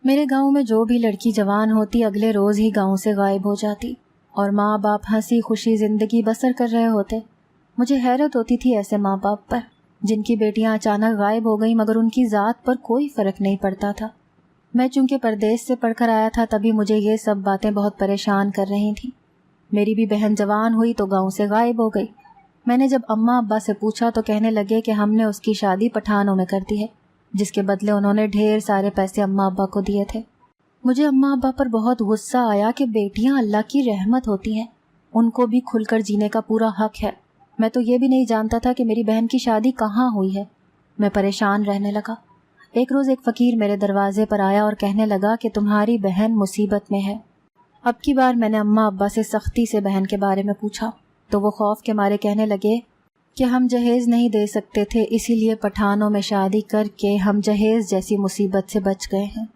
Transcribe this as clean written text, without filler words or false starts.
میرے گاؤں میں جو بھی لڑکی جوان ہوتی اگلے روز ہی گاؤں سے غائب ہو جاتی اور ماں باپ ہنسی خوشی زندگی بسر کر رہے ہوتے۔ مجھے حیرت ہوتی تھی ایسے ماں باپ پر جن کی بیٹیاں اچانک غائب ہو گئیں مگر ان کی ذات پر کوئی فرق نہیں پڑتا تھا۔ میں چونکہ پردیس سے پڑھ کر آیا تھا تبھی مجھے یہ سب باتیں بہت پریشان کر رہی تھیں۔ میری بھی بہن جوان ہوئی تو گاؤں سے غائب ہو گئی۔ میں نے جب اماں ابا سے پوچھا تو کہنے لگے کہ ہم نے اس کی شادی پٹھانوں میں کر دی ہے، جس کے بدلے انہوں نے ڈھیر سارے پیسے اماں ابا کو دیے تھے۔ مجھے اماں ابا پر بہت غصہ آیا کہ بیٹیاں اللہ کی رحمت ہوتی ہیں، ان کو بھی کھل کر جینے کا پورا حق ہے۔ میں تو یہ بھی نہیں جانتا تھا کہ میری بہن کی شادی کہاں ہوئی ہے۔ میں پریشان رہنے لگا۔ ایک روز ایک فقیر میرے دروازے پر آیا اور کہنے لگا کہ تمہاری بہن مصیبت میں ہے۔ اب کی بار میں نے اماں ابا سے سختی سے بہن کے بارے میں پوچھا تو وہ خوف کے مارے کہنے لگے کہ ہم جہیز نہیں دے سکتے تھے، اسی لیے پٹھانوں میں شادی کر کے ہم جہیز جیسی مصیبت سے بچ گئے ہیں۔